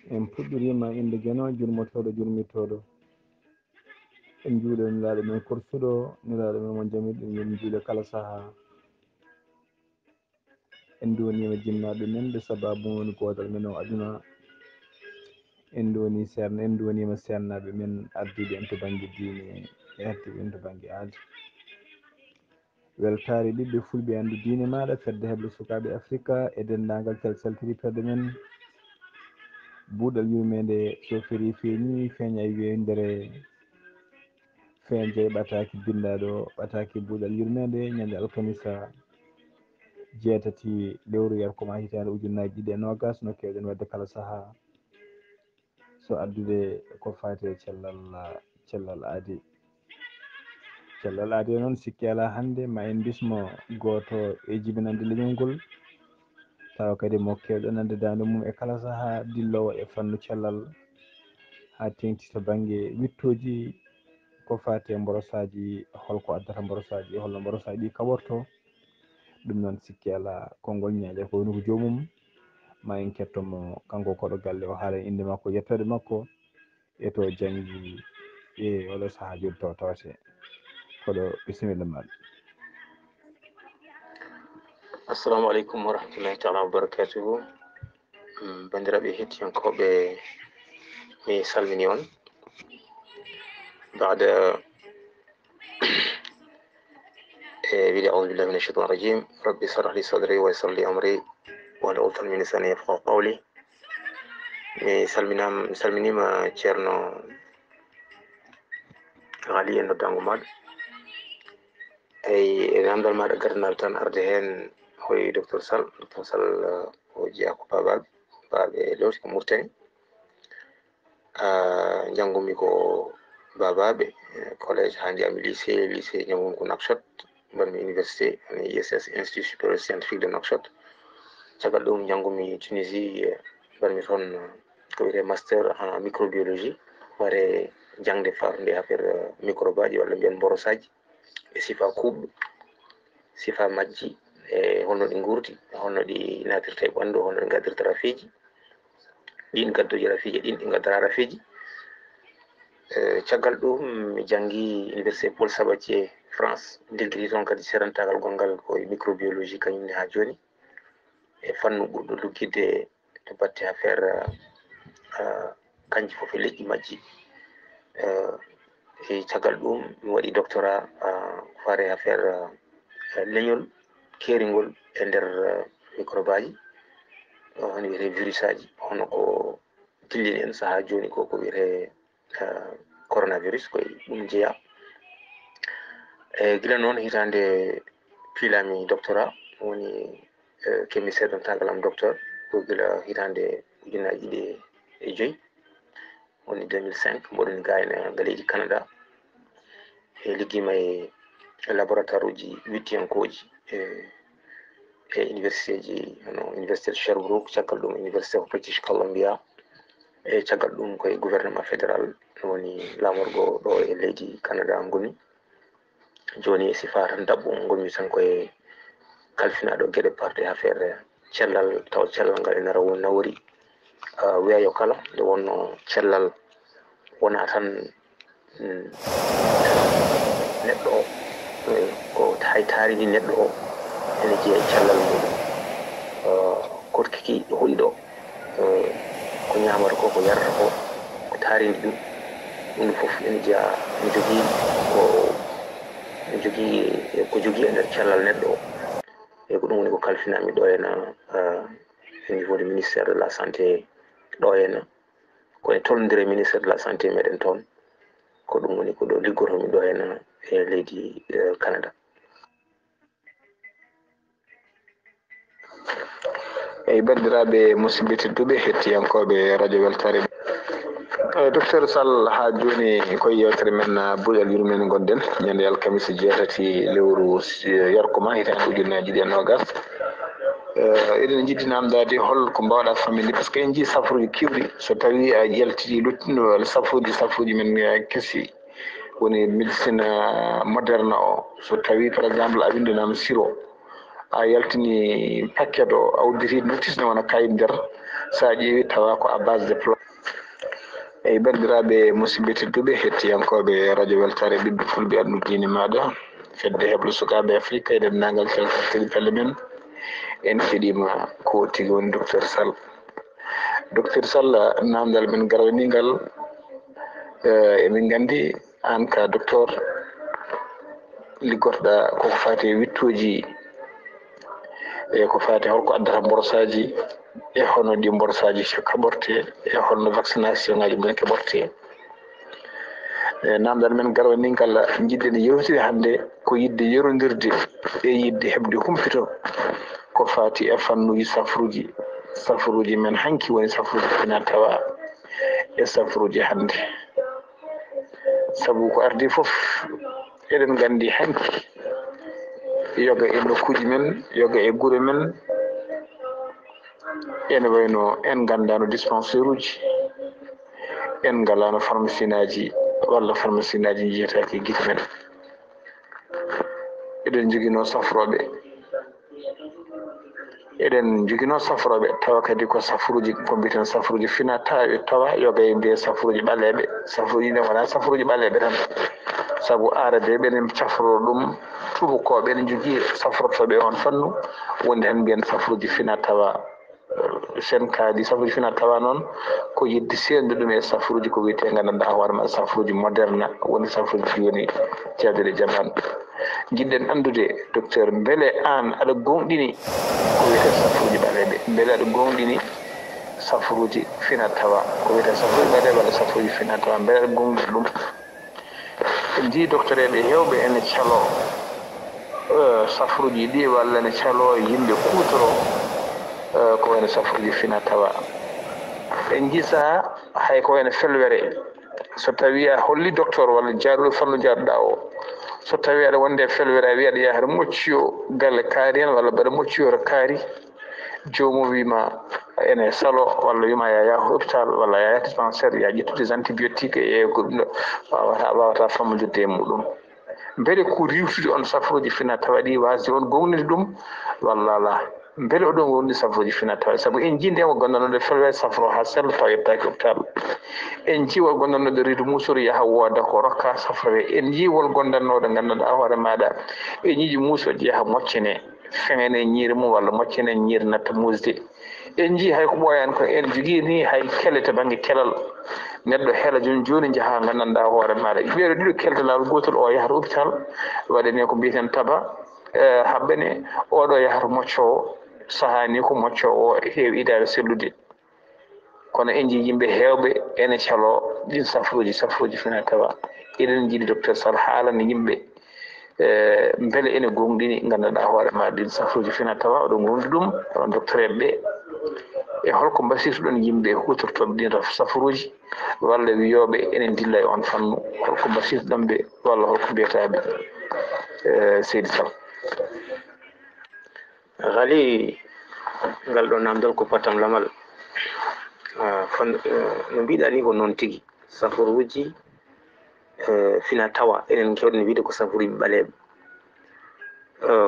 en puɗɗirima inde gueno jurmotoɗo jurmitoɗo en juuɗe nelaɗo men korsuɗo nelaɗo men mo jamiɗum en juuɗe kala saaha en donima jinnaɓe men ɓe sababu woni godal men o aduna en doni ceerno en donima ceernaɓe men ardiɓe en to banggue diine e ardiɓe en to banggue aada weltare ɓiɓɓe fulɓe andu diine maɗa fedde heble sukaɓe afrique e dendagal calcaltiri fedde men buuɗal yurmede so feeri feeñi feeña e wiyodere feeje ɓataki bindaɗo ɓataki buuɗal yurmede ñande alkamisa jeetati lewru yarkoma hitande ujunnaji ɗiɗi e nogas no kewɗen wadde kala saaha so addude ko fate cellal aadi cellal aadi noon sikki ala hande ma en bismo goto e jibinande leñol ngol tawa kadi mo kewɗen ande dande mum e kala saaha dillowo e fannu cellal ha tengti to banggue wittoji ko fate mborosaji holko addata mborosaji holno mborosaji ɗi kaɓorto ɗum noon sikki ala konngol ñaaƴa ko woni ko joomum ma en kettomo kanko koɗo galle o haala inde makko yettode makko e to janggui e oɗo saaha joni taw tawate koɗo bisimilla maɗa. assalamu aleykum wa rahmatullahi taala wa barakatuhu. bandiraɓe hettiyankoɓe mi salmini on bada wiide aoudu billahi min achaitan rajim rabbi sarah li sadri wa yassir li amri wala utan min lisani yafqahu qawli. mi salminima ceerno Ali en noddango maɗa eyi e namdal maɗa gardinal tan arde hen hoye docteur Sall o jeeya ko babaɓe lewti ko Mauritanie janggumi ko babaɓe collège ha ndiyami lycée janggumi ko Nouakchott mbanmi université ISS institut supérieur scientifique de Nouakchott caggal ɗum janggumi Tunisie mbanmi toon ko wiyete master en microbiologie ware jangde farde affaire microbe aji walla mbiyen mborosaji e sifa kuuɓɗo sifa majji e holno ɗi gurdi holno ɗi natirta e ɓandu holno ɗi gaddirta rafiji ɗin gadduji rafiji ɗin ɗi gaddata rafiji caggal ɗum mi janggi université Paul Sabatier France degree toon kadi serantagal gongal koye microbiologie kañumne ha joni e fannu ɓurɗo luggidde to batte affaire kanji foof e leƴƴi majji e caggal ɗum mi waɗi doctorat fare affaire leñol keringol e nder microbe aji hono wiyete virus aji hono ko dillini en saaha joni ko wiyete coronavirus koye ɗum jeeya e gila noon hitande piilami doctorat woni kemmi seedantagal am docteur ko gila hitande ujunnaji ɗiɗi e joyyi woni 2005 mboɗon gayna ga leydi Canada e liggima e laboratoire uji wittiyankoji e université ji hono université de Sherbrooke caggal ɗum université of British Columbia e caggal ɗum koye gouvernement fédéral woni lamorgo ɗo e leydi Canada ngoni joni e sifa tan dabɓo gonmi tan koye kalfinaɗo gueɗe parɗe affaire cellal taw cellal ngal ene rawo nawori weeyo kala nde wonno cellal wona tan neɗɗo o ko hay taaridi neɗɗo o ene jeeya e cellal muɗum kotkiki ɗo hoɗi ɗo ko ñamata ko yarata ko taaridi ɗum ɗum foof ene jeeya ko jogui e nder cellal neɗɗo o e ko ɗum woni ko kalfinami ɗo henna au niveau du ministère de la santé ɗo henna koye tollodire ministére de la santé meɗen toon ko ɗum woni ko ɗo liggotomi ɗo henna e leydi Canada. eyyi bandiraɓe musidɓe tedduɓe hettiyankoɓe radio weltare docteur Sall ha joni koye yewtere men buuɗal yurmen gonɗen ñande alkamisa jeetati lewru yarkoma hitande ujunnaje ɗiɗi e nogas eɗen jiɗi namdade holko mbawɗa famminde par ce que en jii safruji kewɗi so tawi a jaltiti luttuno safuji men keesi woni médecine moderne o so tawi par exemple a windinama sirop a yaltini paquet o awdiri notice ne wona kayit nder sa ƴeewi tawa ko à base de plan eyi bandiraɓe musidɓe tedduɓe hettiyankoɓe radio weltare ɓiɓɓe fulɓe andu diine maɗa fedde heɓlo sukaɓe afrique e dendagal calcaltiri pelle men en keeɗima ko tigui woni docteur Sall. Docteur Sall namdal men garawningal emin gandi an ka docteur liggotoɗa koko fati e wittoji e ko fati holko addata mborosaji e hono ɗi mborosaji kaɓorte e holno vaccination ngaji mumen keɓorte e namdal men garawningal jiɗɗen yewtide hannde ko yidde yerodirde e yidde heɓde humpito ko fati e fannuji safruji men hanki woni safruji fina tawa e safruji hannde saabu ko ardi foof eɗen gandi hanki yoga e nokkuji men yoga e guure men ene wayno en gandano dispensaire uji en galano pharmacie naji walla pharmacie naji jiyataki guite men eɗen joguino safroɓe tawa kadi ko safruji ko mbiten safruji fina tawa yoga e mbiye safruji ɓaleɓe safruji ɗe wona safruji ɓaleɓe tan saabu arade ɓenen cafro ɗum tubakoɓe ene jogui safrotoɓe on fannu wonde hen mbiyen safruji fina tawa sen kaadi safruji fina tawa noon ko yidde sende ɗum e safruji ko wiyete gandanɗa hoorema safruji moderne woni safruji joni jawɗele jamanu jiɗɗen andude docteur beele an aɗa gonɗini ko wiyete safruji ɓaleɓe beele aɗa gonɗini safruji fina tawa ko wiyete safruji ɓaleɓe walla safruji fina tawa beele aɗa gonɗini ɗum ndi docteur eɓe hewɓe ene calo safruji ɗi walla ene calo yimɓe kutoro ko wayno safruji fina tawa en jisa hay ko wayno felwere so tawi a holli docteur walla jaaruɗo fannu jaaruɗa o so tawi aɗa wonde felwere a wi aɗa yaha aɗa mocciyo galle kaari hen walla mbaɗa mocciyo to kaari jomum wima ene salo walla wima ya yaha hôpital walla ya yaha dispensaire ya ƴettu des antibiotiques e ko ɗum ɗo wawata fammodirde e muɗum beele ko riwtude on safruji fina tawa ɗi wasde on gonɗinde ɗum walla ala beele oɗon wonde safruji fina tawa saabu en jii nden o gondanoɗo felwere safro ha sella tawa yettaki hôpital en jii wol gondanoɗo reedu musoro yaaha wooda ko rokka safrowe en jii wol gondannoɗo gandanɗa hoore maɗa e ñiiƴi musoji yaaha moccane feŋene ñiiri mum walla moccane ñiiri natta musde en jii hay ko ɓooyani ko en jogui ni hay kele to banggue kelal neɗɗo heela joni jaaha gandanɗa hoore maɗa ɓeeɗo ɗiɗo kelde lawol gotol o yahata hôpital waɗane ko mbiyeten taba haɓɓene oɗo yahata moccowo sahani ko moccowo heewi idade sellude kono en jii yimɓe hewɓe ene calo ɗin safruji fina tawa eɗen jiiɗi docteur Sall haalana yimɓe beele ene gonɗini gandanɗa hoore ma ɗin safruji fina tawa oɗon gonɗi ɗum oɗon docteur ɓe e holko mbasiytoɗon yimɓe hutortoɓe ɗin safruji walla wiyoɓe enen dilla e on fannu holko mbasiytoɗon ɓe walla holko mbiyataɓe seydi Sall. haali ngal ɗo namdal ko patam lamal no mbiɗa ni ko noon tigui safruji fina tawa enen kewɗen wiide ko safruji ɓaleɓe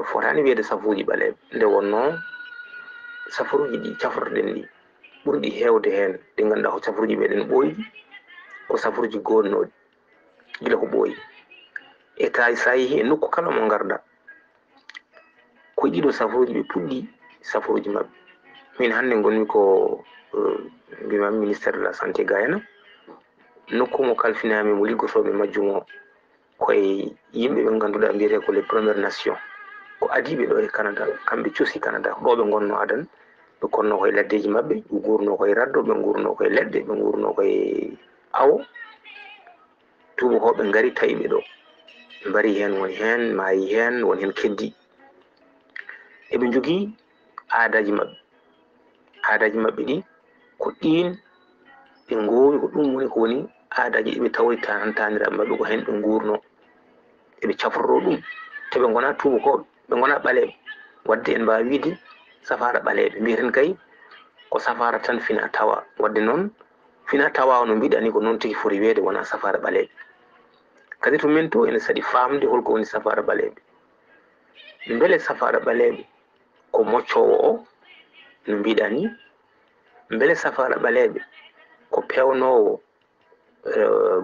fotani wiyede safruji ɓaleɓe nde wonno safruji ɗi cafrotoɗen ɗi ɓurɗi hewde hen ɗi ganduɗa ko safruji meɗen ɓooyi ko safruji gonnoɗi gila ko ɓooyi e tawi sa yeehi e nokku kala mo garda ko ɗiɗo safruji ɓe puɗɗi safruji mabɓe min hannde gonmi ko mbimami ministére de la santé gayana nokku mo kalfinami mo liggotoɓe majjum o koye yimɓe ɓe ganduɗa mbiyete ko les premières nations ko adiɓe ɗo e Canada kamɓe coosi Canada ɗo ɓe gonno adan ɓe konno koye laddeji mabɓe ɓe gurno koye raddo ɓe gurno koye leɗɗe ɓe gurno koye awo tubakoɓe gaari tawiɓe ɗo ɓe mbari hen woni hen maayi hen woni hen keddi eɓe jogui aadaji mabɓe ɗi ko ɗin ɓe gowi ko ɗum woni ko woni aadaji ɗiɓe tawri taniraɓe mabɓe ko hen ɓe gurno eɓe cafroto ɗum to ɓe gona tubakoɓe ɓe gona ɓaleɓe wadde en mbawi wiide safara ɓaleɓe mbiyeten kay ko safara tan fina tawa wadde noon fina tawa no mbiɗa ni ko noon tigui foti wiyede wona safara ɓaleɓe kadi to min to ene saɗi famde holko woni safara ɓaleɓe beele safara ɓaleɓe ko moccowo o no mbiɗa ni mbele safara ɓaleɓe ko pewnowo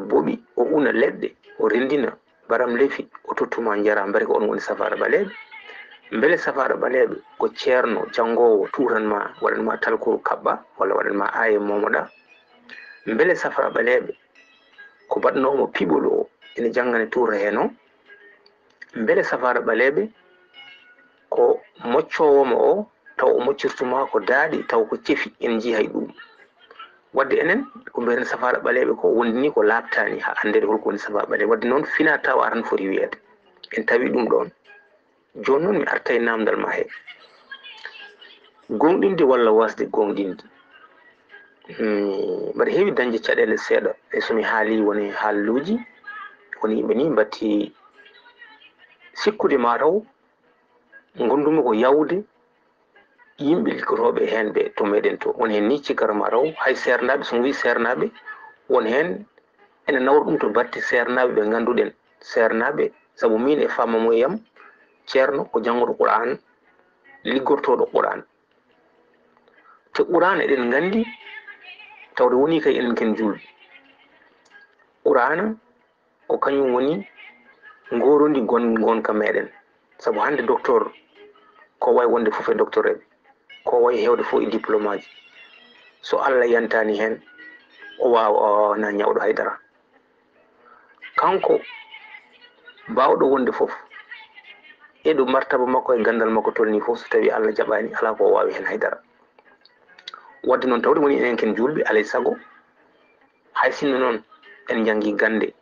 boɓi o una leɗɗe o rendina baram lefi o tottuma jara mbari ko on woni safara ɓaleɓe. Mbele safara ɓaleɓe ko ceerno jangowo turanma waɗanma talkoru kaɓɓa walla waɗanma aye momoɗa. Mbele safara ɓaleɓe ko baɗnomo piɓol o ene janggane tura heno. Mbele safara ɓaleɓe ko moccowomo o taw o moccirtuma ko daaɗi taw ko cefi en jiihay ɗum. Wadde enen ko mbiyeten safara ɓaleɓe ko wondini ko labtani ha andede holko woni safara ɓaleɓe. Wadde noon fina tawa tan foti wiyede en tawi ɗum ɗon. Joni noon mi arta e namdal ma he gonɗinde walla wasde gonɗinde. Mbaɗa heewi dañde caɗele seeɗa e somi haali woni haalluji woni yimɓe ni mbatti sikkude mataw gondumi ko yawde yimɓe liggotoɓe hen ɓe to meɗen to woni hen ni cikkata mataw hay sernaɓe so wi sernaɓe won hen ene nawra ɗum to batte sernaɓe ɓe ganduɗen sernaɓe saabu min e famma moyam ceerno ko janggoɗo Qur'an liggortoɗo Qur'an te Qur'an eɗen gandi tawde woni kay enen ken julɓe Qur'an ko kañum woni ngorodi gonka meɗen saabu hande docteur ko way wonde fof e docteur eɓe ko way hewde fof e diplôme aji so Allah yantani hen o wawa na ñawɗo haydara kanko bawɗo wonde fof eɗo martaba makko e gandal makko tolni fof so tawi Allah jaɓani ala ko wawi hen haydara. Wadde noon tawde woni enen ken julɓe alay saago hay sinno noon en jangi gande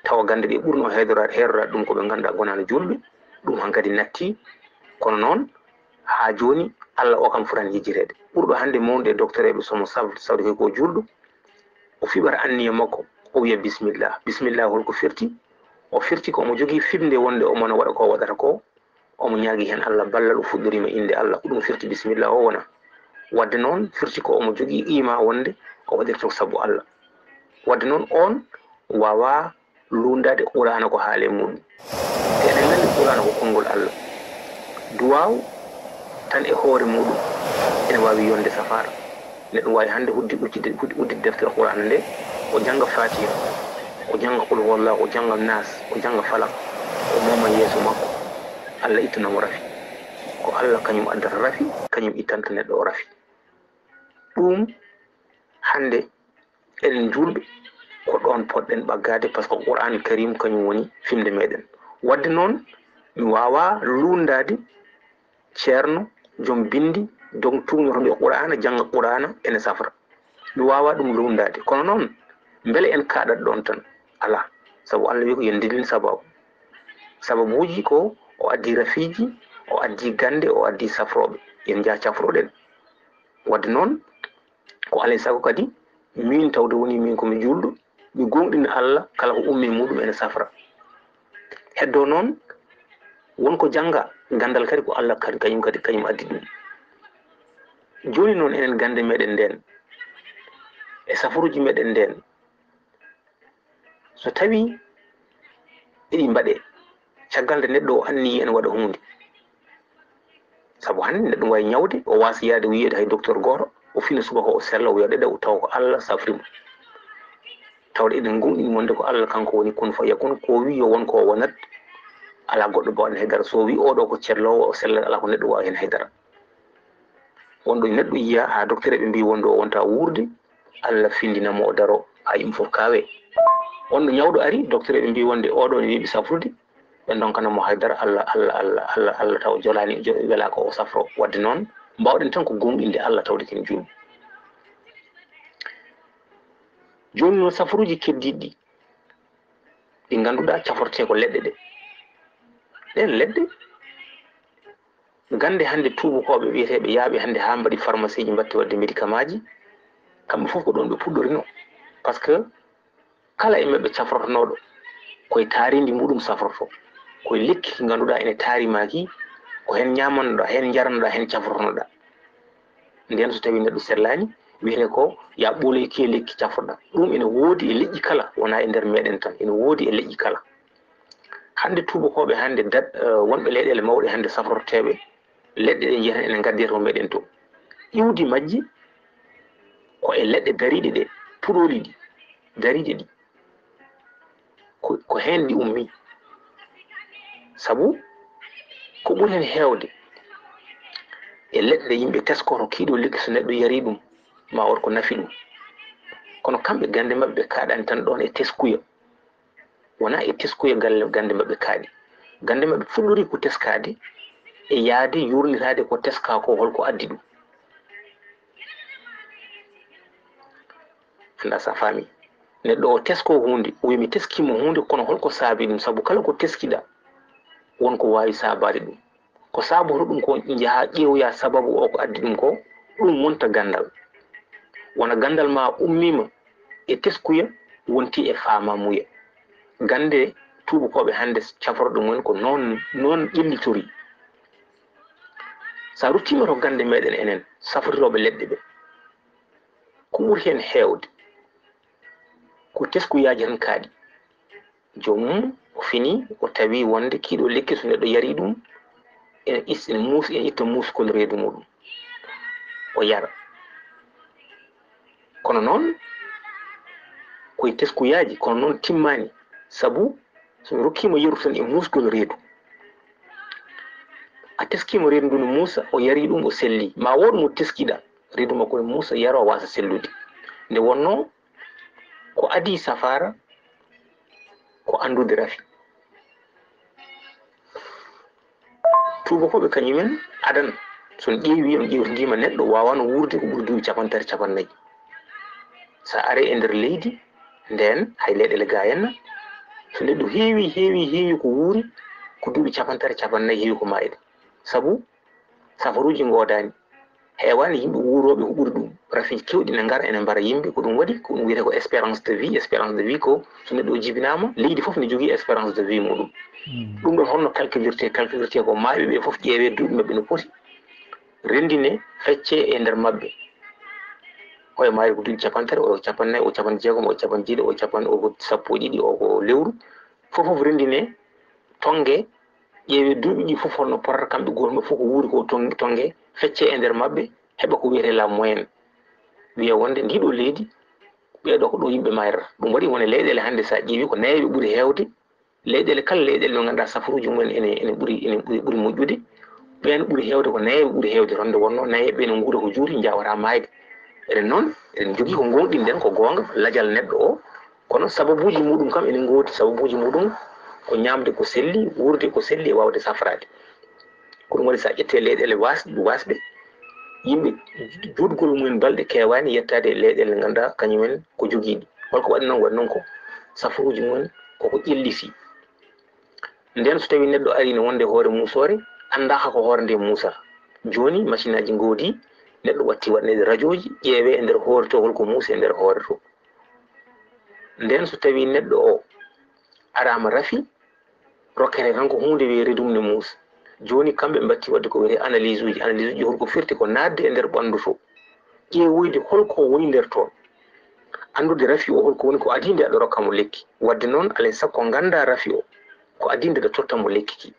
tawa gande ɗe ɓurno heerorade ɗum koɓe ganduɗa gonano julɓe ɗum hankkadi natti kono noon ha joni Allah o kam fotani jejjirede ɓurɗo hande mawde e docteur eɓe somo sawde koy ko julɗo o fiɓata anniya makko o wiya bisimillah. Bisimillah holko firti o firti ko omo jogui fimde wonde omona waɗa ko waɗata ko omo ñaagui hen Allah ballal o fuɗɗorima inde Allah ko ɗum firti bisimillah o wona. Wadde noon firti ko omo jogui ima wonde o waɗirto saabu Allah. Wadde noon on wawa lundade Qur'ana ko haale muɗum te eɗen gandi Qur'ana ko konngol Allah duwaw tan e hoore muɗum ene wawi yonde safara. Neɗɗo wawi hande uddide deftere Qur'ana nde o janga Fatiha o janga qul huwallahu o janga nas o janga falak o moma yeeso makko Allah ittanamo rafi ko Allah kañum addata rafi kañum ittanta neɗɗo o rafi. Ɗum hande eɗen julɓe ko ɗon poɗɗen ɓaggade par ce que Qur'an karim kañum woni fimde meɗen. Wadde noon mi wawa lundade ceerno joom bindi donc tugnotoɓe Qur'ana janga Qur'ana ene safra mi wawa ɗum lundade kono noon beele en kaɗat ɗon tan ala saabu Allah wi ko yen dilin sababuji ko o addi rafiji o addi gande o addi safroɓe yen jaa cafroɗen. Wadde noon ko alay saago kadi min tawde woni min komi julɗo mi gonɗina Allah kala ko ummi muɗum ene safra heddo noon wonko janga gandal kadi ko Allah kadi kañum addi ɗum. Joni noon enen gande meɗen nden e safaruji meɗen nden so tawi ɗiɗi mbaɗe caggal nde neɗɗo o anni ene waɗa hunde saabu hande neɗɗo wawi ñawde o wasa yaade wiyede hay docteur goto o fina subaka o sella o wiya ɗeɗe taw ko Allah safrimo tawde eɗen gonɗini wonde ko Allah kanko woni kun fa yakun ko wi yo won ko wonat ala goɗɗo bawan haydara so wi oɗo ko cellowo o sella ala ko neɗɗo wawi hen haydara. Wonɗo neɗɗo yiya ha docteur eɓe mbi wonde o wonta wurde Allah findinamo o daro ha yimɓe foof kawe. Wonɗo ñawɗo ari docteur eɓe mbi wonde oɗo ne wiiɓe safrude ɓe donkanamo haydara Allah taw jolani wela ko o safro. Wadde noon mbawɗen tan ko gonɗinde Allah tawde ken julɓe. Joni noon safaruji keddiɗi ɗi ganduɗa caforte ko leɗɗe ɗe ɗen leɗɗe gande hande tubakoɓe wiyeteɓe yaaɓe hande ha mbaɗi pharmacie ji mbatti wadde médicament ji kamɓe foof ko ɗon ɓe puɗɗorino par ce que kala e mabɓe cafrotonoɗo koye taaridi muɗum safroto koye lekki ganduɗa ene taarimaki ko hen ñamannoɗa hen jaranoɗa hen cafrotonoɗa nden so tawi neɗɗo sellani wiyete ko ya ɓooleki e lekki cafroɗa ɗum ene woodi e leƴƴi kala wona e nder meɗen tan ene woodi e leƴƴi kala. Hande tubakoɓe hande wonɓe leyɗele mawɗe hande safroteɓe leɗɗe ɗe jiyatan ene gaddi to meɗen to iwdi majji ko e leɗɗe dariɗe ɗe puɗoli ɗi dariɗe ɗi ko hen ɗi ummi. Sabu ko ɓuri hen heewde e leɗɗe yimɓe teskoto kiiɗo lekki so neɗɗo yari ɗum ma wot ko nafi ɗum. Kono kamɓe gande maɓɓe ɓe kaaɗani tan ɗon e teskuya, wona e teskuya gande maɓɓe kaaɗi. Gande maɓɓe fuɗɗori ko teskade e yaade yurlitade ko teska ko holko addi ɗum. Anda sa faami neɗɗo o tesko hunde o wi mi teskimo hunde kono holko saabi ɗum, sabu kala ko teskiɗa wonko wawi sabade ɗum. Ko saboto ɗum ko jaaha ƴeewoya sababu o ko addi ɗum ko ɗum wonta gandal. Wona gandal ma ummima e teskuya wonti e famamuya. Gande tubakoɓe hande caforɗo mumen ko noon ƴellitori. Sa ruttima to gande meɗen enen safriroɓe leɗɗe ɓe ko ɓuri hen heewde ko teskuyaji tan kaaɗi. Jomum o fini o tawi wonde kiiɗo lekki so neɗɗo yari ɗum ene muusi en itta muskol reedu muɗum o yara. Kono noon koye teskuyaji kono noon timmani, sabu somi rokkima yeru tan e musgol reedu a teskima reedu ndu no muusa o yari ɗum o selli, ma wood mo teskiɗa reedu makko no muusa yaro wasa sellude. Nde wonno ko adi safara ko andude rafi. Tubakoɓe kañumen adan son ƴeewi on ƴewtidima neɗɗo wawano wurde ko ɓuri duuɓi 30 capannayyi. Sa are e nder leydi nden hay leyɗele ga henna so neɗɗo heewi ko wuuri ko duuɓi 30 capannayyi heewi ko maayde. Sabu safaruji godani heewani yimɓe wuuroɓe ko ɓuri ɗum rafiji kewɗi ne ngara ene mbara yimɓe. Ko ɗum waɗi ko ɗum wiyete ko espérance de vie ko so neɗɗo o jibinama leydi foof ne jogui espérance de vie muɗum. Ɗum ɗon holno calculirte ko maaɓe ɓe foof ƴeewe duuɓi mabɓe no poti rendine fecce e nder mabɓe. Oye maari ko duuɓi 30, o 50, o 60, o 70, o 12, o ko lewru fof rendine tongue ƴeewe duuɓi ɗi fof holno porata kamɓe goto maɓɓe fof ko wuuri ko tongue fecce e nder mabɓe heɓa ko wiyete la moyenne. Wiya wonde ndiɗo leydi ɓeeɗo ko ɗo yimɓe mayrata. Ɗum waɗi wone leyɗele hande sa ƴeewi ko nayeɓe ɓuuri heewde leyɗele kala leyɗele ɗe ganduɗa safaruji mumen ene ɓuuri moƴƴude ɓen ɓuuri heewde ko nayeɓe ɓuuri heewde ronde wonno nayeɓe ne guura ko juuri jawata mayde. Eɗen noon eɗen jogui ko gonɗinɗen ko gonga lajal neɗɗo o, kono sababuji muɗum kam ene goodi. Sababuji muɗum ko ñamde ko selli, wurde ko selli e wawde safrade. Ko ɗum waɗi sa ƴette leyɗele wasɓe yimɓe juutgol mumen balɗe kewani yettade e leyɗele ɗe ganduɗa kañumen ko joguiɗi. Holko waɗi noon ko safaruji mumen koko ƴelliti. Nden so tawi neɗɗo ari ne wonde hoore musore andaka ko hoore nde musata. Joni machine aji goodi neɗɗo watti waɗanede radio ji ƴeewe e nder hoore to holko muusi e nder hoore to. Nden so tawi neɗɗo o arama rafi rokkete tan ko hunde weeri ɗum ne muusa. Joni kamɓe batti wadde ko wiyete analyse uji holko firti ko nadde e nder ɓandu to ƴeewoyde holko woni nder toon, andude rafi o holko woni ko adinde aɗa rokka mo lekki. Wadde noon alay sakko ganda rafi o ko adinde aɗa totta mo lekki ki.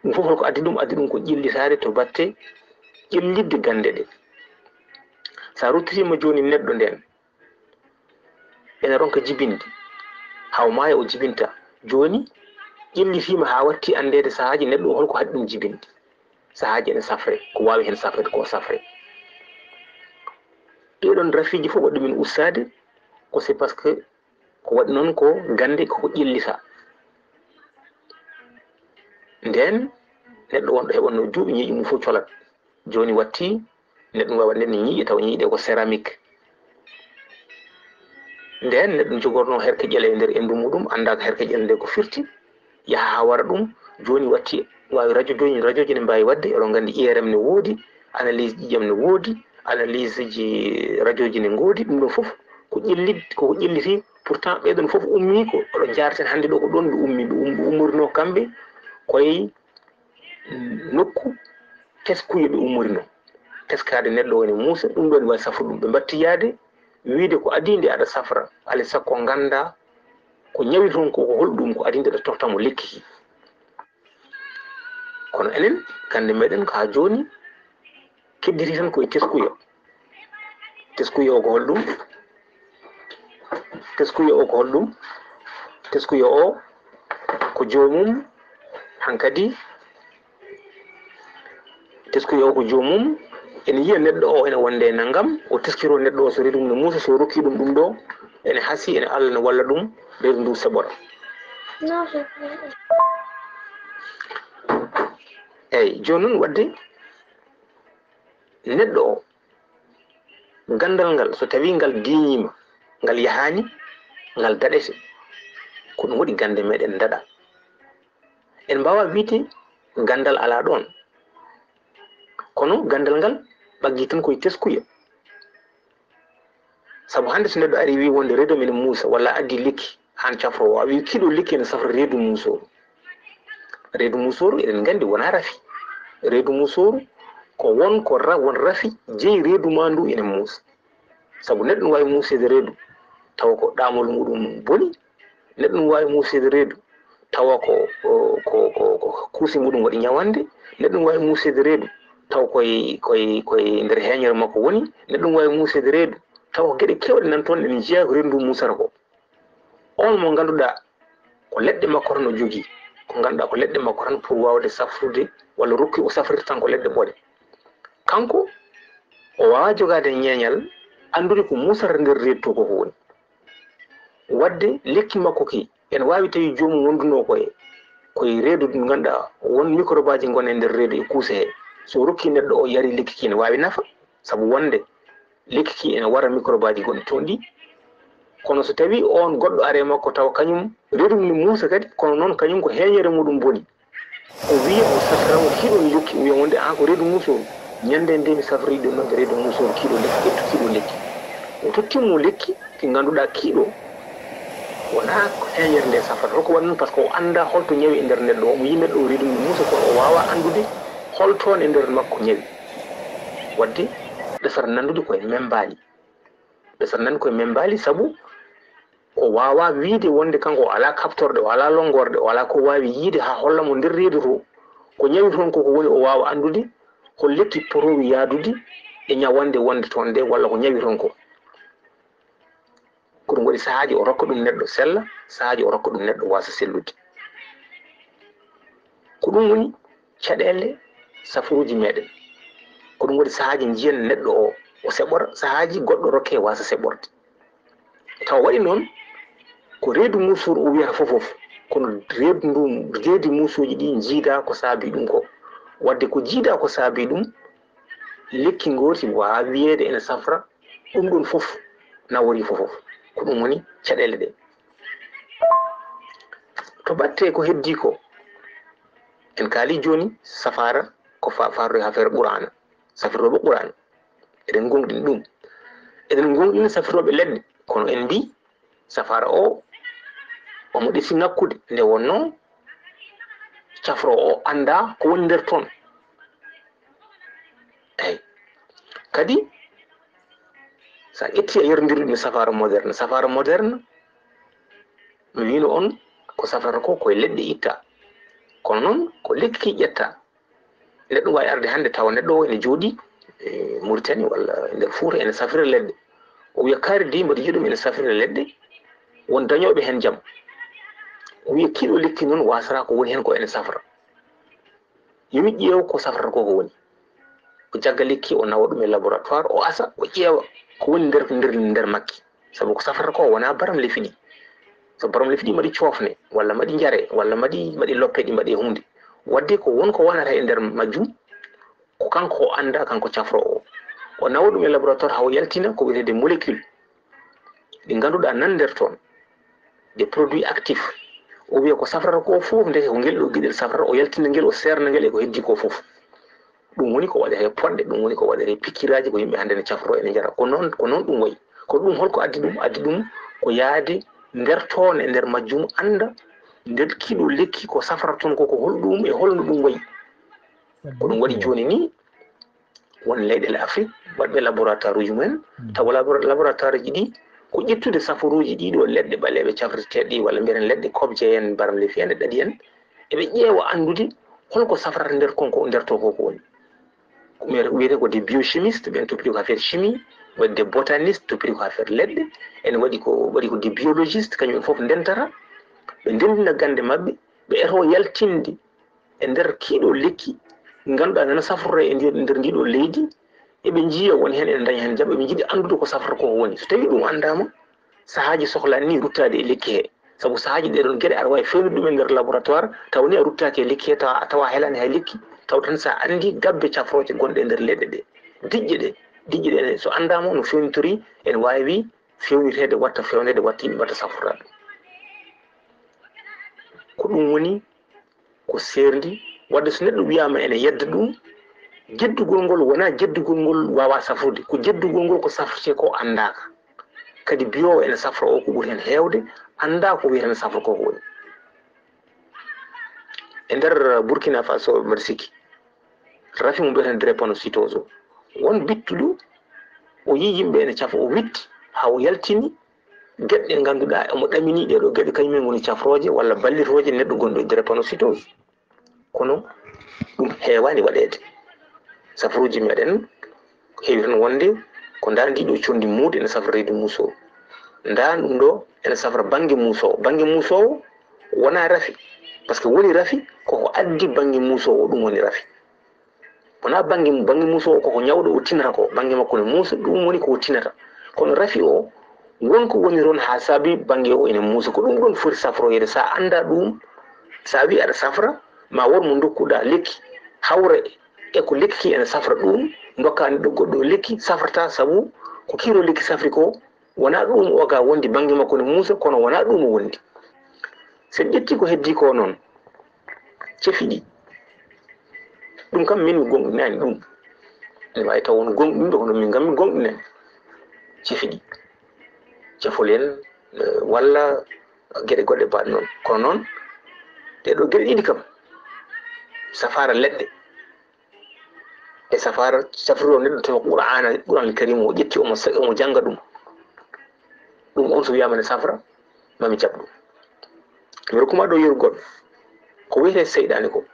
Ɗum fof holko addi ɗum ko ƴellitade to batte ƴellidde gande ɗe. Sa ruttitima joni neɗɗo nden ene ronka jibinde haw maayo o jibinta, joni ƴellitima ha watti andede sahaji neɗɗo o holko haɗi ɗum jibinde. Sahaji ene safre ko wawi hen safrede ko safre. Ɗeɗon rafiji fof waɗi ɗumen ustade ko c'est parce que ko waɗi noon ko gande koko ƴellita. Nden neɗɗo wonɗo heɓanno duuɓi ñiiƴe mum fof colat. Joni watti neɗɗo wawa waɗande ñiiƴe taw ñiiƴe ko céramique. Nden neɗɗo jogorno herkeƴel e nder endu muɗum anda ko herkeƴel nde ko firti yaha ha wara ɗum. Joni watti wawi radio ji ne mbawi wadde oɗon gandi IRM ne woodi, analyse ƴiƴam ne woodi, analyse ji radio ji ne goodi. Ɗum ɗon foof ko ƴelliti pourtant ɓeɗon foof ummi ko oɗon jarten hande ɗo ko ɗon ɓe ummi ɓe ummorino kamɓe koye nokku teskuye ɓe ummorino teskade neɗɗo woni muusa. Ɗum ɗon wawi safru ɗum ɓe batti yaade wiide ko adinde aɗa safra alay sakko ganda ko ñawi toon ko holɗum ko adinde aɗa tottamo lekki ki. Kono enen gande meɗen ko ha joni kedditi tan koye teskuya teskuyo o ko holɗum teskuyo o ko holɗum teskuyo o ko jomum hankadi teskuyo o ko jomum ene yiya neɗɗo o ene wonde e naggam o teskiro neɗɗo o so reedu mum ne muusa so rokki ɗum ɗum ɗo ene hasi ene Allah ne walla ɗum reedu ndu seɓora eyyi joni noon wadde neɗɗo o gandal ngal so tawi ngal diñima ngal yahani ngal daɗete ko ɗum waɗi gande meɗen daɗa en mbawa wiide gandal ala ɗon kono gandal ngal ɓaggi tan koye teskuya saabu hande so neɗɗo ari wi wonde reedu mene muusa walla addi lekki han cafrowo a wi kiɗo lekki ene safra reedu musoru eɗen gandi wona rafi reedu musoru ko won ko won rafi jeeyi reedu ma ndu ene muusa saabu neɗɗo wawi muusede reedu tawa ko ɗamol muɗum boni neɗɗo wawi muusede reedu tawa ko kuusi muɗum waɗi ñawande neɗɗo wawi muusede reedu taw koye nder heeñere makko woni neɗɗo wawi muusede reedu taw gueɗe kewɗe nan toon ene jeeya ko reedu ndu musata ko on mo ganduɗa ko leɗɗe makko tan o jogui ko ganduɗa ko leɗɗe makko tan pour wawde safrude walla rokki o safrirta tan ko leɗɗe ɓoɗe kanko o wawa jogade ñeeñal andude ko musata nder reedu to koko woni wadde lekki makko ki ene wawi tawi jomum wonduno koye reedu ndu ganduɗa won microbe aji gone e nder reedu e kuuse he so rokki neɗɗo o yari lekki ki ne wawi nafa saabu wonde lekki ki ene wara microbe aji goɗɗi toon ɗi kono so tawi on goɗɗo are makko taw kañum reedu mum ne muusa kadi kono noon kañum ko heeñere muɗum boni o wiya o saframo kiɗo jokki o wiya wonde an ko reedu musoru ñande nde mi safri ɗum noon ko reedu musoru kiɗo lekki ƴettu kiɗo lekki o tottimo lekki ki ganduɗa kiɗo wona ko heeñere nde safrata hoko waɗi noon par ce que o anda holto ñawi e nder neɗɗo o mo yi neɗɗo o reedu mum muusa kono o wawa andude holtoon e nder makko ñawi wadde ɗesata nandude koye membali ɗesata nandi koye membali saabu o wawa wiide wonde kanko o ala kaftorde o ala longorde o ala ko wawi yiide ha hollamo nder reedu to ko ñawi toon koko woni o wawa andude ko lekki porowi yaadude e ñawande wonde toon nde walla ko ñawi toon ko ɗum waɗi sahaji o rokka ɗum neɗɗo sella sahaji o rokka ɗum neɗɗo wasa sellude ko ɗum woni caɗele safaruji meɗen ko ɗum waɗi sahaji jiyan neɗɗo o seɓora sahaji goɗɗo rokke wasa seɓorde taw waɗi noon ko reedu musoru o wiyata fofof kono reedu ndu reedi musuji ɗi jiida ko saabi ɗum ko wadde ko jiida ko saabi ɗum lekki goti wawa wiyede ene safra ɗum ɗon fof nawori fofof ko ɗum woni caɗele ɗe to batte ko heddi ko en kaali joni safara ko farde affaire qur'ana safirtoɓe qur'ana eɗen gonɗini ɗum eɗen gonɗini safirtoɓe leɗɗe kono en mbi safara o omo ɗesi ngakkude nde wonno cafro o anda ko woni nder toon eyyi kadi sa ƴetti a yerdirɗum e safara moderne mi wino on ko safrata ko koye leɗɗe itta kono noon ko lekki ƴetta neɗɗo wawi arde hande tawa neɗɗo o ene jooɗi e Mauritanie walla nder Fouta ene safrira leɗɗe o wiya kaari ndi mbaɗa yiiɗum ene safrira leɗɗe won dañoɓe hen jaam o wiya kiɗo lekki noon wasata ko woni hen ko ene safra yomi ƴeew ko safrata ko ko woni o jagga lekki o nawa ɗum e laboratoire o asa o ƴeewa ko woni nder makki saabu ko safrata ko wona baram lefi ɗi so baram lefi ɗi mbaɗi coofne walla mbaɗi jaare walla mbaɗi loppe ɗi mbaɗi hunde wadde ko won ko wonata e nder majjum ko kanko o anda kanko cafro o nawa ɗum e laboratoire hawo yaltina ko wiyetede molécule ɗi ganduɗa nan nder toon des produits actifs o wiya ko safrata ko fof ndeke ko ngel ɗo gueɗel safrata o yaltina ngel o serna ngel e ko heddi ko fof ɗum woni ko waɗete poɗɗe ɗum woni ko waɗete pikkiraji ko yimɓe hande ne cafro ene jara ko noon ɗum wayi ko ɗum holko addi ɗum ko yaade nder toon e nder majjum anda nder kiɗo lekki ko safrata toon koko holɗum e holno ɗum wayi ko ɗum waɗi joni ni won leyɗele Afrique waɗɓe laboratoire uji mumen tawa laboratoire ji ɗi ko ƴettude safaruji ɗiɗo leɗɗe ɓaleɓe cafriteɗe walla mbiyen leɗɗe kobje en baram lefi en e ɗaɗi en eɓe ƴeewa andude holko safrata nder konko nder to koko woni wiyete ko des biochimistes ɓen toppi ko affaire chimie wadde botaniste toppiri ko affaire leɗɗe ene waɗi ko des biologiste kañum fof ndentata ɓe ndendina gande maɓɓe ɓe eto yaltinde e nder kiiɗo lekki ganduɗa nana safrore e nder ndiɗo leydi eɓe jiiya woni hen ene daña hen jaam eɓe jiiɗi andude ko safrata ko woni so tawi ɗum andama sahaji sohlani ni ruttade e lekki he saabu sahaji ɗeɗon gueɗe aɗa wawi fewnude ɗum e nder laboratoire taw ni a ruttaki e lekki he tawa helani hay lekki taw tan sa andi gabbe cafroje gonɗe e nder leɗɗe ɗe diƴƴe ɗe so andama no fewnitori ene wawi fewnitede watta fewnede watta yimɓe watta safroɗa ɗum ko ɗum woni ko serdi wadde so neɗɗo wiyama ene yedda ɗum jeddugol ngol wona jeddugol ngol wawa safrude ko jeddugol ngol ko safrete ko andaka kadi biyowo ene safra o ko ɓuuri hen hewde anda ko wiyeten safra ko woni e nder Burkina Faso mbiɗa sikki rafi mum mbiyeten drépanocytose o won bittuɗo o yi yimɓe ene cafa o witti ha o yaltini gueɗe ɗe ganduɗa omo ɗamini ɗeɗo gueɗe kañumen goni cafroje walla ballitoje neɗɗo gonɗo e drépanocytose kono ɗum heewani waɗede safruji meɗen heewi tan wonde ko nda ndiɗo condi muude ene safra reedu musowo nda ɗum ɗo ene safra banggue musowo wona rafi par ce que woni rafi koko addi banggue musowo ɗum woni rafi wona banggue musowo koko ñawɗo o tinata ko banggue makko ne muusa ɗum woni koko tinata kono rafi o wonko woni toon ha saabi banggue o ene muusa ko ɗum ɗon foti safroyede sa anda ɗum sa wi aɗa safra ma won mo dokkuɗa lekki hawra e ko lekki ki ene safra ɗum dokka neɗɗo goɗɗo lekki safrata saabu ko kiro lekki safri ko wona ɗum o ga wondi banggue makko ne muusa kono wona ɗum o wondi sen ƴetti ko heddi ko noon cefiɗi ɗum kam min mi gonɗinani ɗum ene wawi taw won gonɗinɓe kono min kam mi gonɗinani cefiɗi cefol en walla gueɗe goɗɗe mbaɗe noon kono noon ɗeɗo gueɗe ɗiɗi kam safara leɗɗe e safara safriro neɗɗo tawa Qur'an karim o ƴetti omo jangga ɗum on so wiyama ne safra mami jaɓ ɗum mbiɗa kuma ɗo yeru goɗɗo ko wiyete seyɗani ko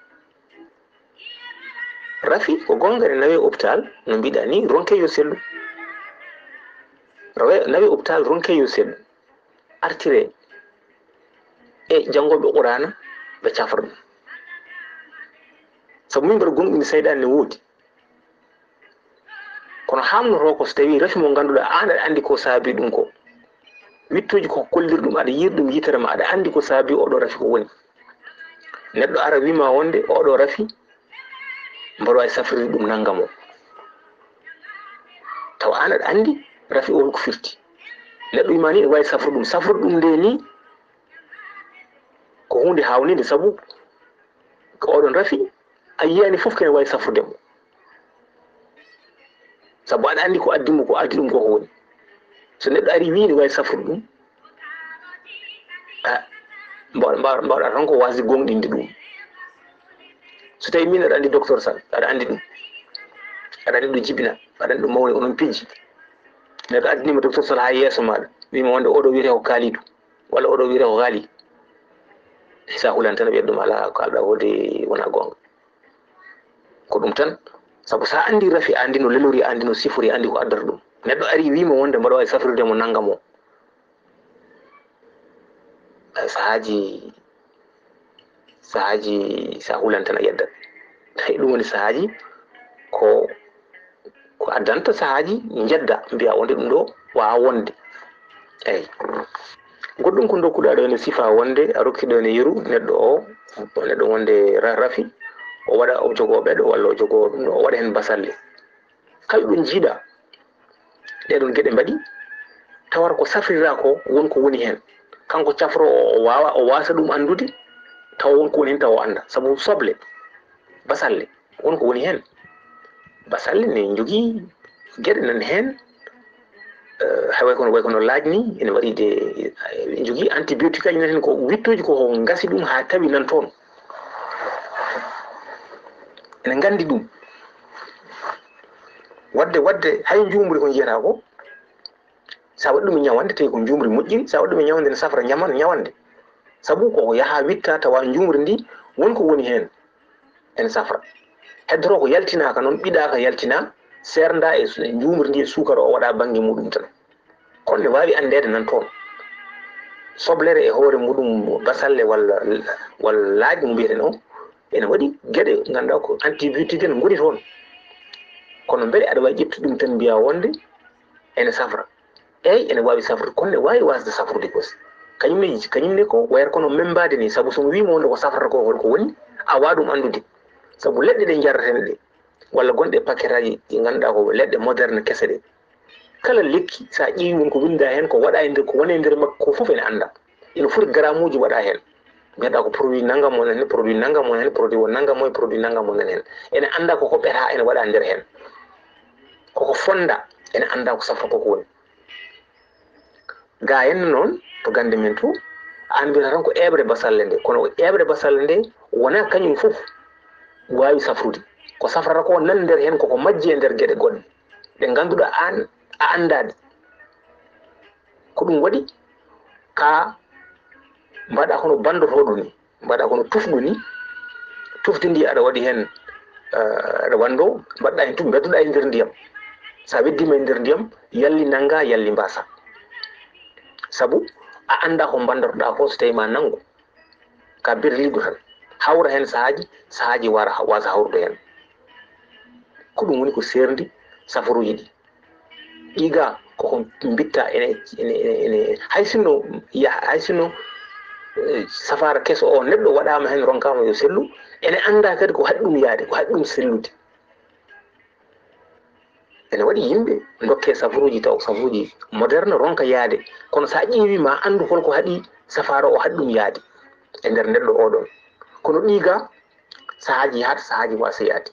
rafi ko gonga ne nawe hôpital no mbiɗa ni ronke yo sellu nawe hôpital ronke yo sellu artire e jangoɓe Qur'ana ɓe cafra ɗum saabu min mbiɗa gonɗini seyɗani ne woodi kono hamnoto ko so tawi rafi mo ganduɗa an aɗa andi ko saabi ɗum ko wittoji ko kollir ɗum aɗa yiir ɗum yitere ma aɗa andi ko saabi oɗo rafi ko woni neɗɗo ara wima wonde oɗo rafi mbaɗa wawi safride ɗum naggam o taw an aɗa andi rafi o ko firti neɗɗo wima ni ne wawi safrude ɗum nde ni ko hunde hawnide saabu ko oɗon rafi a yiyani foof kene wawi safrudemo saabu aɗa andi ko addi ɗum koko woni so neɗɗo ari wi ne wawi safrude ɗum mbawɗa tan ko wasde gonɗinde ɗum so tawi min aɗa andi docteur Sall aɗa andi ɗum aɗa andi ɗum jibina aɗa andi ɗum mawni onon pijji neɗɗo addinima docteur Sall ha yeeso maɗa wima wonde oɗo wiyete ko Kalidou walla oɗo wiyete ko Ghali sa hulani tan wiyat ɗum ala ko alɗa wode wona gonga ko ɗum tan saabu sa andi rafi a andi no lelori a andi no sifori a andi ko addata ɗum neɗɗo ari wima wonde mbaɗa wawi safrirde mo naggam o sahaji sa hulani tan a yeddat ɗum woni sahaji ko addanta sahaji jedda mbiya wonde ɗum ɗo wawa wonde eyyi goɗɗum ko dokkuɗa ɗo ene sifa wonde a rokkiɗo ene yeeru neɗɗo wonde rafi o waɗa o jogo ɓeɗo walla o jogo ɗum ɗo o waɗa hen basalle kala ɗum jiiɗa ɗeɗon gueɗe mbaɗi tawata ko safrira ko wonko woni hen kanko cafro o wasa ɗum andude taw wonko woni hen taw o anda saabu soble basalle wonko woni hen basalle ne jogui gueɗe nan hen way kono laajni ene waɗide jogui antibiotique aji nan hen ko wittoji ko gasi ɗum ha tawi nan toon ene gandi ɗum wadde hay jumri ko jiyata ko sa waɗi ɗum e ñawande tawi ko jumri moƴƴiri sa waɗi ɗum e ñawande ne safra ñawande saabu koko yaaha witta tawa jumri ndi wonko woni hen ene safra heddoto ko yaltinaka noon ɓiɗaka yaltina serda e njumrdi e sukara o waɗa banggue muɗum tan kono ne wawi andede nan toon soblere e hoore muɗum basalle walla laaƴi mo mbiyeten o ene waɗi gueɗe ganduɗa ko antibiotique ne goni toon kono beele aɗa wawi ƴettu ɗum tan mbiya wonde ene safra eyyi ene wawi safrude kono ne wawi wasde safrude aussi kañumne ko wayata kono membade ni saabu somi wima wonde ko safrata ko holko woni a wawa ɗum andude saabu leɗɗe ɗe jarraten ɗe walla gonɗe paquet aji ɗi ganduɗa ko leɗɗe moderne kese ɗe kala lekki sa ƴeewi won ko winda hen ko waɗa e nder ko woni e nder makko ko foof ene anda ina foti gramuji waɗa hen mbiyeɗa ko produit naggam woni hen produit naggam woni hen produit o naggam o produit naggam woni hen ene anda ko hoɓɓeta ene waɗa nder hen koko fonda ene anda ko safra koko woni ga henna noon to gande men to an mbiyata tan ko eɓre basalle nde kono eɓre basalle nde wona kañum foof wawi safrude ko safrata ko nan nder hen koko majji e nder gueɗe goɗɗe ɗe ganduɗa an a andade ko ɗum waɗi ka mbaɗa hono bandotoɗo ni mbaɗa kono tufɗu ni tufde ndi aɗa waɗi hen aɗa wando mbaɗɗa hen tuf beddoɗa e nder ndiyam sa weddima e nder ndiyam yalli nangga yalli mbasa saabu a anda ko bandotoɗa ko so tawi ma nanggu ka berliɗo tan hawra hen sahaji wasa hawrude hen ko ɗum woni ko serdi safaruji ɗi ɗiga koko bitta ene hay sinno safara keso o neɗɗo waɗama hen ronkama yo sellu ene anda kadi ko haɗi ɗum yaade ko haɗi ɗum sellude ene waɗi yimɓe dokke safaruji taw safaruji moderne ronka yaade kono sa ƴeewi ma andu holko haɗi safara o haɗi ɗum yaade e nder neɗɗo oɗon kono ɗiga sahaji yahat sahaji wasa yaade